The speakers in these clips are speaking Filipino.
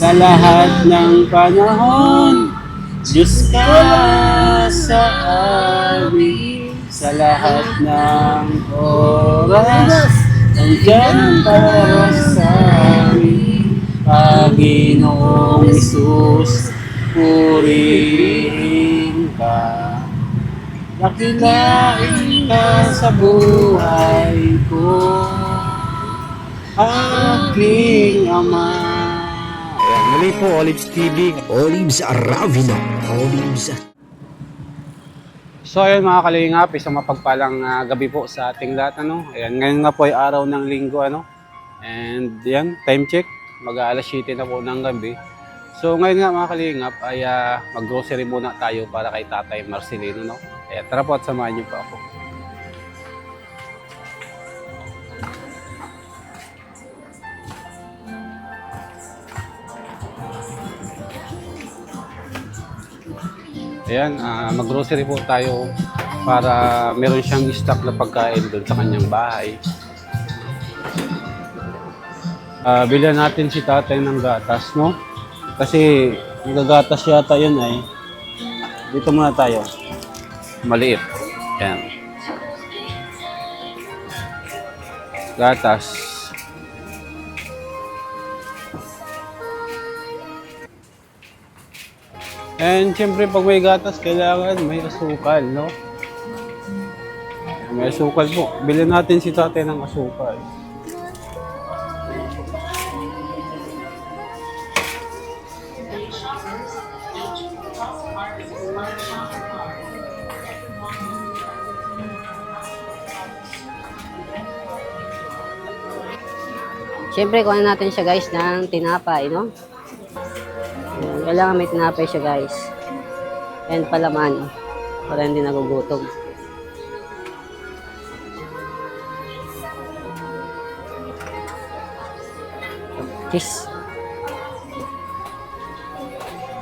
sa lahat ng panahon. Diyos ka sa amin, sa lahat ng oras. Nandiyan para sa amin, Panginoong Isus, purihin ka. Nakilain ka sa buhay ko, aking Ama. Ayan, muli po, Olives TV. Olives Aravino. Olives. So ayun mga kalingap, isang mapagpalang gabi po sa ating lahat. Ayan, ngayon nga po ay araw ng linggo. And yan, time check, mag-aalas 7 na po ng gabi. So ngayon nga mga kalingap ay mag-grocery muna tayo para kay Tatay Marcelino. Kaya tara po at samahan niyo po ako. Ayan, mag-grocery po tayo para meron siyang stock na pagkain doon sa kanyang bahay. Bilhan natin si Tatay ng gatas, no? Kasi nagagatas yata yun ay. Dito muna tayo. Maliit. Ayan. Gatas. And siyempre pag may gatas, kailangan may asukal, no? May asukal po. Bilhin natin si Tatay ng asukal. Siyempre, kuha natin siya guys ng tinapay, no? Ayan, kailangan may tinapay siya guys. And palaman, para hindi nagugutom. Cheese.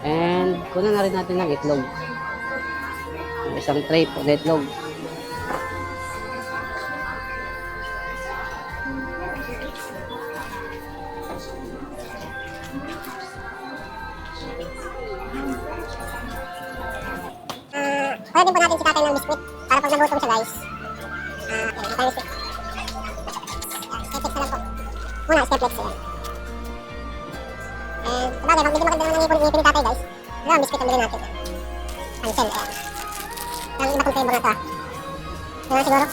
And kuha na rin natin ng itlog. Isang tray po na itlog. Kaya din po natin si Tatay ng biskwit para pag nagutom siya guys. Tatay biskwit. Step na lang po. Muna, step flex yan. And sabagay, pag medyo maganda naman ang ngipin ni Tatay guys, ang biskwit ang bilhin natin. Cancel, ayan. Ang iba kong flavor na ito Yan siguro.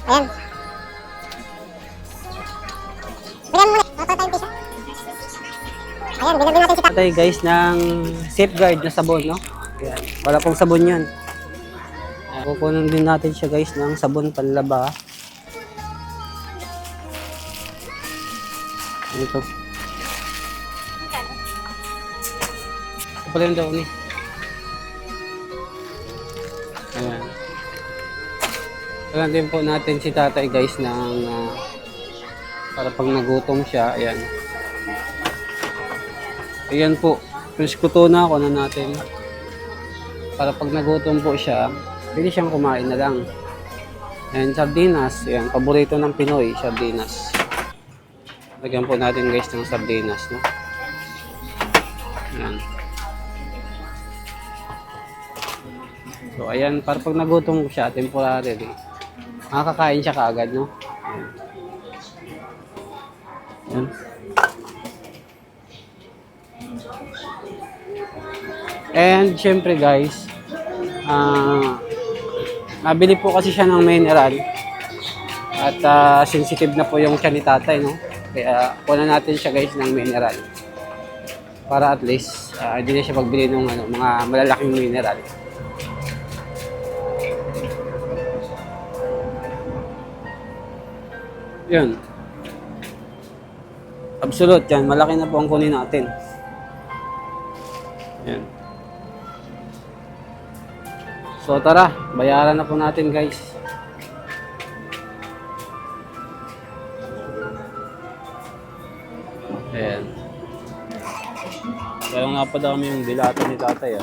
Ayan. Bilhan muna. Tatay yung pisa. Ayan, bilhan din natin si Tatay. Tayo guys ng safeguard na sabon, no? Ayan. Wala pong sabon yan. Kukunin din natin siya guys ng sabon panlaba. Ito. Ito pala yung daw ni. Ayan. Kailan din po natin si Tatay guys ng para pag nagutom siya. Ayan. Ayan po. Piniskuto na ako na natin. Para pag nagutom po siya, pwede siyang kumain na lang. And sardinas, yan, paborito ng Pinoy, sardinas. Lagyan po natin guys ng sardinas, no? Yan. So ayan, para pag nagutom siya, temporary, makakakain siya kaagad, no? Yan. And syempre guys, nabili po kasi siya ng mineral at sensitive na po yung tiyan ni Tatay, no? Kaya kuha natin siya guys ng mineral para at least hindi na siya pagbili ng mga malalaking mineral. Yun. Absolute yan, malaki na po ang kunin natin. Yan. So tara, bayaran na po natin guys. Ayan. Kaya nga pa daw kami yung bilato ni Tatay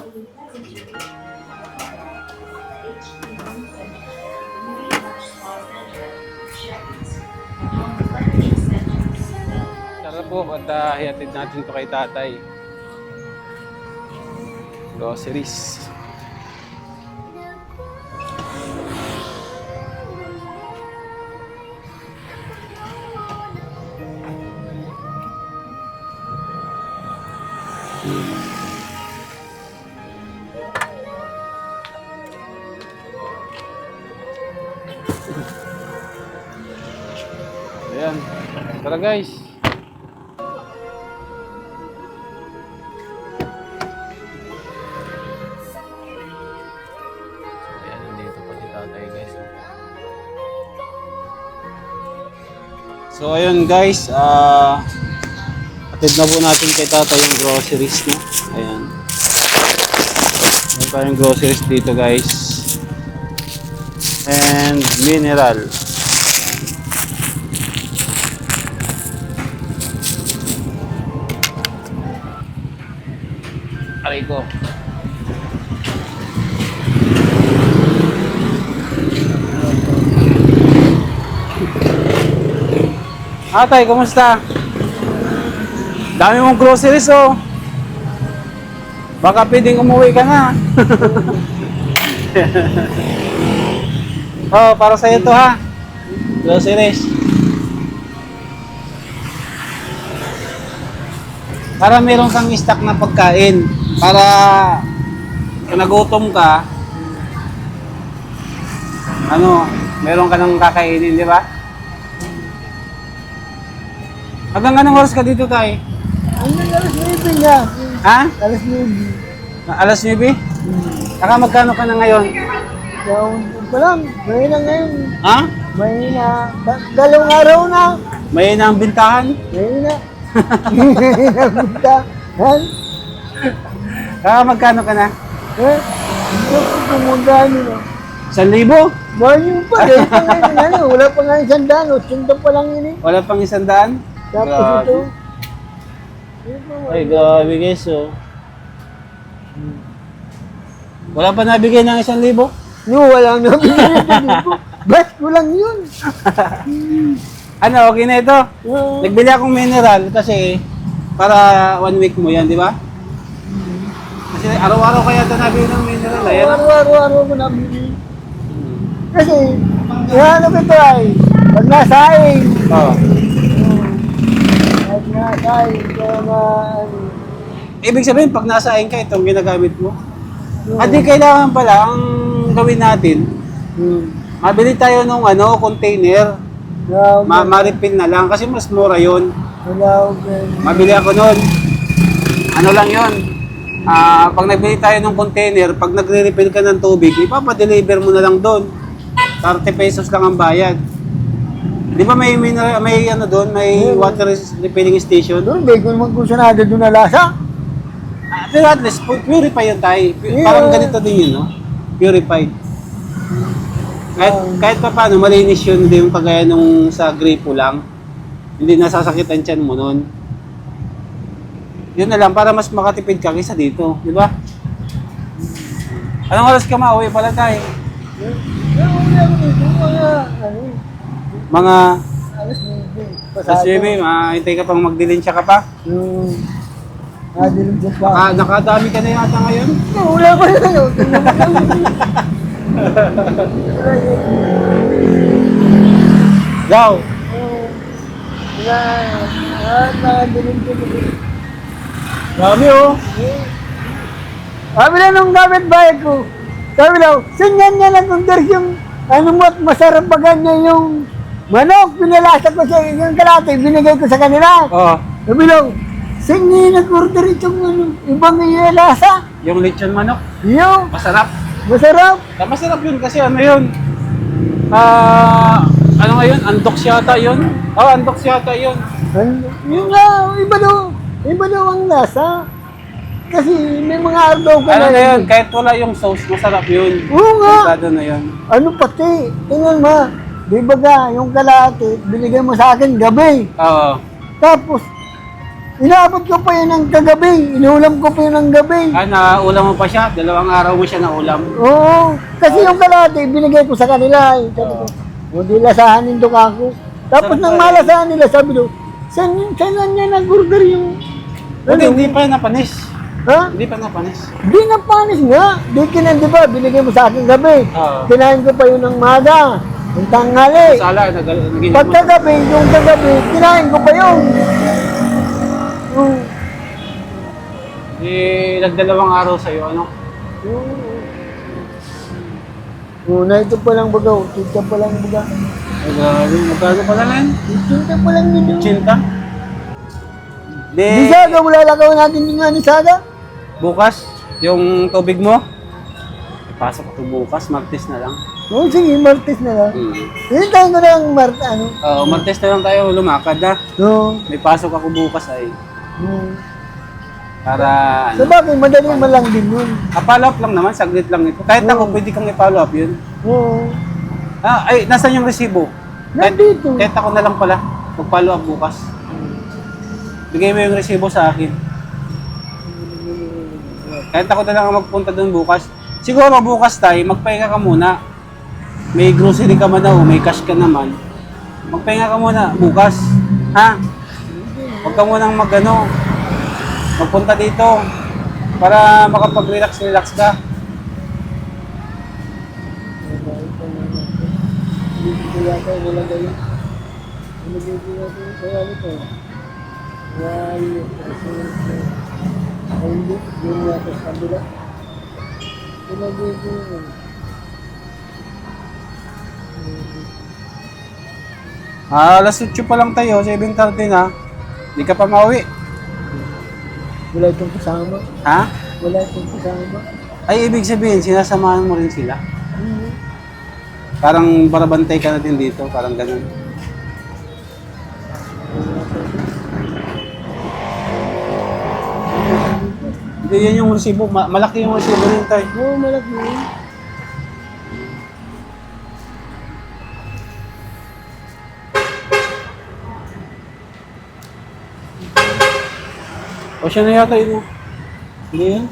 Tara po at hihatid natin to kay tatay. Groceries. Ayan. Tara guys. Ayan, nandito pa si tatay guys. So ayun guys, atid na po natin kay tatay yung groceries, no? Ayan. Meron tayong groceries dito guys. And mineral. Aray ko. Atay, kumusta? Dami mong groceries oh. Baka pwedeng umuwi ka na. Oh, para sa'yo to ha. Groceries. Para meron kang stock na pagkain. Para kung nagutom ka, meron ka nang kakainin, di ba? Hanggang anong oras ka dito, tay? Hanggang alas 9 nga. Ha? Alas 9. Alas 9? Saka magkano ka na ngayon? Ko lang, may na ngayon. Ha? May na, dalawang araw na. May na ang bintahan? May na. May na punta. Ha? Saka magkano ka na? Eh, hindi ko pumunta nyo. 1,000? Mahal yung pa, dahil pa ngayon, wala pa nga 100, 80 pa lang yun eh. Wala pang 100? Tapos Grabe. ito. Ay, grabe guys, oh. Wala pa nabigay ng 1,000? Yung walang nabigyan ito. Bas ko lang yun. Ano, okay na ito? Yung- Nagbili akong mineral kasi para 1 week mo yan, di ba? Kasi araw-araw kaya ito nabili ng mineral. Ayan. Araw-araw ko nabili. Kasi, yan ano ito ay, pag nasaing, Oh. pag nasaing, kaya na, Ibig sabihin, pag nasaing ka, itong ginagamit mo. At di kailangan pala, ang gawin natin, mabili tayo ng container. Ma-refill na lang kasi mas mura yun. wala ko Mabili ako nun. Ano lang yun? Pag nagbili tayo ng container, pag nagre-refill ka ng tubig, ipapadeliver mo na lang doon. 30 pesos lang ang bayad. Di ba may doon, may water refilling station? doon, hindi ko naman kusanado doon na lasa. Pero at least, purify yun tayo. Yeah. Parang ganito din yun, no? Purified. Kahit pa paano, malinis yun, hindi yung kagaya nung sa gripo lang. Hindi nasasakit ang tiyan mo nun. Yun na lang, para mas makatipid ka kaysa dito, di ba? Anong oras ka mauwi pala tayo? Mga Alas 9. alas 9, mahintay ka pang magdilinsya ka pa? Yung, nadilim sa pa. Nakadami ka na yata ngayon? Wala pa yun. Daw, Wala. Nadilim sa pa. dami oh. Sabi lang nung gamit bayad ko. Sabi lang, sinyan niya lang kung there's yung ano mo at masarap pa ganyan yung manok. Pinalasa ko sa yung kalate, binigay ko sa kanila. Oh, Sabi lang, sinyan nag-order itong ano, ibang lasa. yung lechon manok, Yung, masarap. masarap. Masarap yun kasi ano yun? Ano nga yun? Andox yata yun? Oh, andox yata yun. Yung nga, iba daw ang lasa. Kasi may mga ardaw ka Ano na na yun? Kahit wala yung sauce, masarap yun. Oo nga. Masado na yun. Ano pati, tingnan mo, di ba ka, yung kalate, binigay mo sa akin gabi. Oo. Tapos, inaabot ko pa yun ng kagabi, inulam ko pa yun ng gabi. Naulam mo pa siya? 2 araw mo siya naulam. Oo, kasi yung kalate, binigay ko sa kanila. Sabi ko, hindi lasahanin to kako. Tapos Sarap nang pa rin. malasahan nila, sabi ko, Saan niya nag-order yung... Hindi pa napanis. Ha? Hindi pa napanis. Di na panis nga. Di ba, binigay mo sa akin gabi. Oo. Kinain ko pa yun ng maga. Yung tanghali. Sala, naging Pagkagabi, yung kagabi, kinain ko pa yun. nagdalawang araw sa'yo, ano? Na ito pa lang baga. Kita pa lang baga. Magkano pala na yun? Kita pa lang yun. Chinta? Di Saga, wala lakaw natin yung nga ni Saga. Bukas, yung tubig mo, ipasok ko bukas, Martes na lang. Oo, sige, Martes na lang. Hmm. Hintayin ko na ang ano. Martes na lang tayo lumakad na. No. May pasok ako bukas ay para Sa bagay, madali man lang din yun. follow up lang naman, saglit lang ito. Kahit ako, pwede kang i-follow up yun. Oo. Nasaan yung resibo? Nandito. Kahit ako na lang pala, mag-follow up bukas. Bigay mo yung resibo sa akin. Kahit ako na lang ang magpunta doon bukas. Siguro bukas tayo, magpahinga ka muna. May grocery ka man daw, may cash ka naman. Magpahinga ka muna bukas. Ha? Huwag ka munang magpunta dito para makapag-relax ka. Kaya tayo nilagay yun. Nilagay ko natin kaya nito. Hindi, yun nga sa kabila. Nilagay ko yun. Alas 8 pa lang tayo, 7:30 na. Hindi ka pa mauwi. Wala itong kasama. Ha? Wala itong kasama. Ay, ibig sabihin, sinasamahan mo rin sila. Parang barabantay ka natin dito, parang ganun. Hindi, yan yung resibo. Malaki yung resibo rin tayo. Oo, malaki yun. O siya na yata yun. Hindi yan.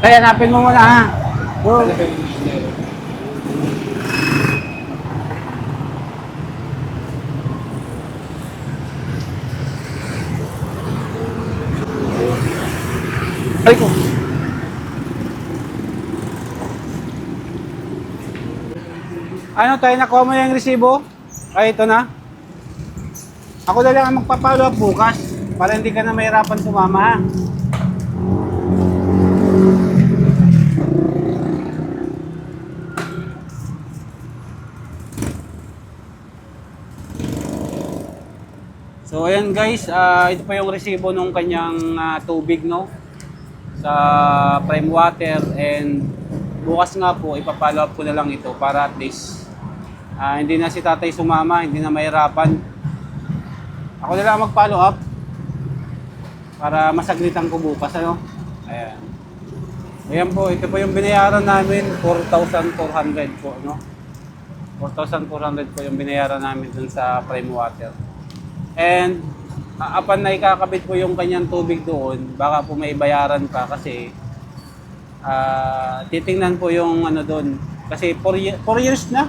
Ay, hanapin mo muna ha. Ay ko. Ano tayo, nakuha mo yung resibo? Ay, ito na. Ako na lang ang magpapalo up bukas para hindi ka na mahirapan sumama ha. So ayan guys, ito pa yung resibo nung kanyang tubig no sa Prime Water, and bukas nga po ipapollow up ko na lang ito para at least hindi na si tatay sumama, hindi na mahirapan. Ako na lang mag-follow up para masaglitan ko bukas ano. Ayan. Ayan po, ito po yung binayaran namin, 4,400 po no. 4,400 po yung binayaran namin dun sa Prime Water. And apan na ikakabit po yung kanyang tubig doon, baka po may bayaran pa kasi titingnan po yung ano doon. Kasi 4 years na.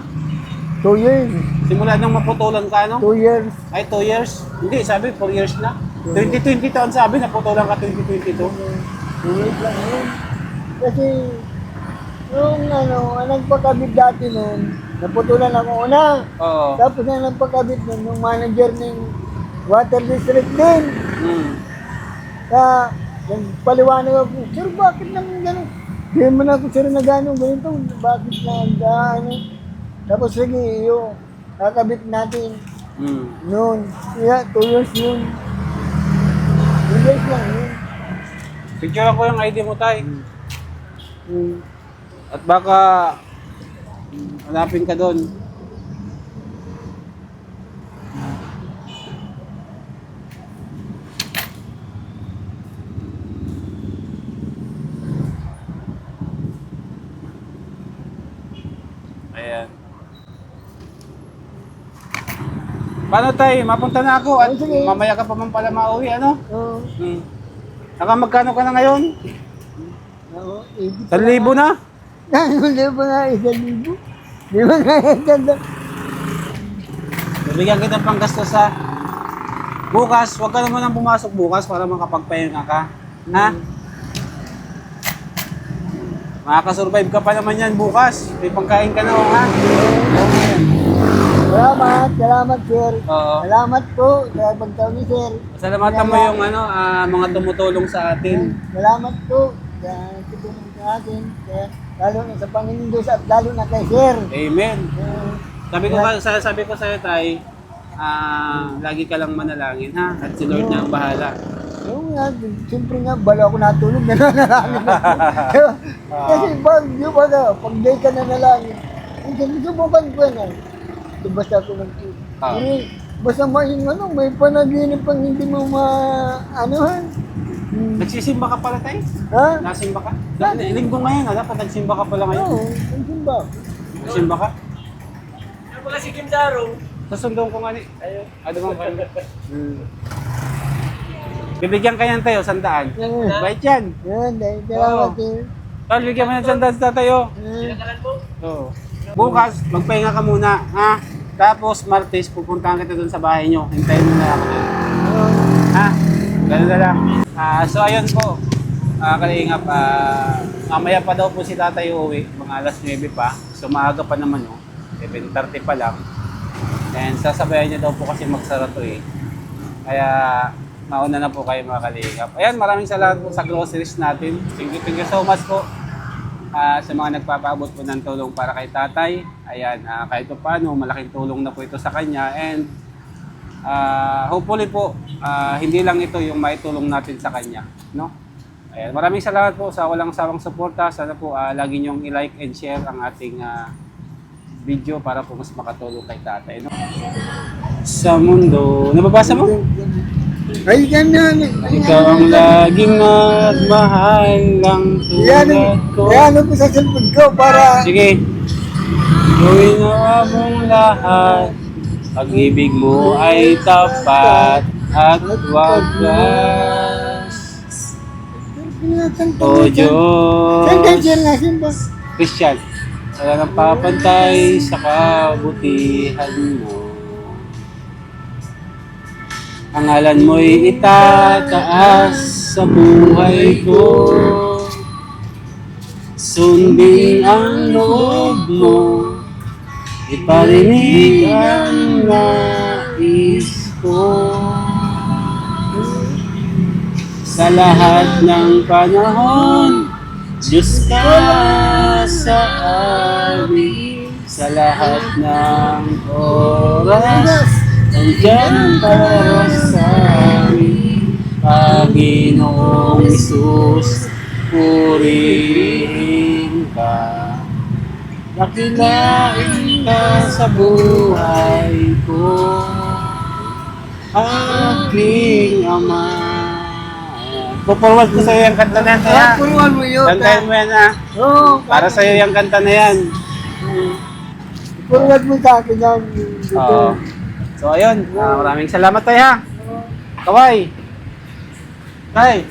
2 years. Simula nang maputulan ka, no? 2 years. Ay, 2 years? Hindi, sabi 4 years na. 2020 taon sabi, naputulan ka 2022. 2 years lang yun. Kasi, yung nagpakabit dati nun, naputulan ako una. Oo. Tapos na nagpakabit nun, yung manager ng Water District din. Paliwanag ako, sir, bakit naman gano'n? Hindi mo na ako, sir, na gano'n, ganito, bakit na gano'n? Tapos sige, yung kakabit natin noon. Yeah, 2 years yun. 2 years lang yun. Picture ko yung ID mo, tay. At baka hanapin ka doon. Ayan. Paano tayo? Mapunta na ako at Oh, sige. mamaya ka pa man pala mauwi, ano? Oo. Magkano ka na ngayon? Oo. 1,000 na? Hindi pa nga 1,000. Di ba nga 1,000? Bibigyan kita pang gasto sa bukas. Huwag ka naman ang pumasok bukas para makapagpahinga ka. Ha? Makakasurvive ka pa naman yan bukas. May pangkain ka na, ha? Salamat sir. Oo. Salamat po sa pagtaw ni sir. Salamatan mo yung mga tumutulong sa atin. Salamat po sa tutulong sa akin. Lalo na sa Panginoon Diyos at lalo na kay sir. Amen. Eh, Sabi ko sa'yo, Tay, lagi ka lang manalangin, ha? At si Lord na ang bahala. Oo nga, siyempre nga, bala ako natulog, nananalangin ako. Kasi di ba ka, pag day ka nanalangin, hindi subukan ko yan. Basta ako Ah. basta may panaginip pang hindi mo maanuhan. Nagsisimba ka pala, Tay? Ha? Nasimba ka? Linggo ngayon, dapat nagsimba ka pala ngayon. Oo, ang simba. Nagsimba ka? Wala si Kim Darong. Susundong ko nga ni. Ayun. Ano bang kayo? Bibigyan ka yan, Tayo, 100. Bait yan. Yan, dahil salamat Oo. sir. Tol, bigyan mo ng 100 sa Tayo. Oo. Bukas, magpahinga ka muna, ha? Tapos, Martes, pupuntahan kita dun sa bahay nyo. Hintayin mo na ako dun. Ha? Ganun na lang. So, ayun po. Kalingap, mamaya pa daw po si Tatay uuwi. Mga alas 9 pa. So, maaga pa naman, oh. 7:30 pa lang. And sasabayan niya daw po kasi magsara to, eh. Kaya, mauna na po kayo mga kalingap. Ayan, maraming salamat po sa groceries natin. Thank you so much po. Sa mga nagpapaabot po ng tulong para kay Tatay. Ayan, kahit pa paano, malaking tulong na po ito sa kanya. And hopefully po, hindi lang ito yung maitulong natin sa kanya. No? Ayan, maraming salamat po sa walang sawang suporta. Sana po lagi niyong i-like and share ang ating video para po mas makatulong kay Tatay. No? Sa mundo, nababasa mo? Ay, ganyan. Ikaw ang laging magmahal lang Yan, tulad ko. yan ko sa cellphone ko para... Sige. Gawin na mong lahat. Pag-ibig mo ay tapat at wagas. O Diyos. Christian, wala nang papantay sa kabutihan mo. Ang ngalan mo'y itataas sa buhay ko. Sundin ang loob mo, iparinig ang nais ko. Sa lahat ng panahon, Diyos ka sa amin. Sa lahat ng oras, nandiyan para sa amin, Panginoong Isus, purihin ka. Dakilain ka sa buhay ko, aking Ama. Puporward ko sa'yo yung kanta na yan, Taya. Puruan mo yun. Kantahin mo yan, ha? Oo, Para sa'yo yung kanta na yan. puruan mo sa akin yan. Oo. So, ayun. Maraming salamat, Tay, ha? Kaway. Tay.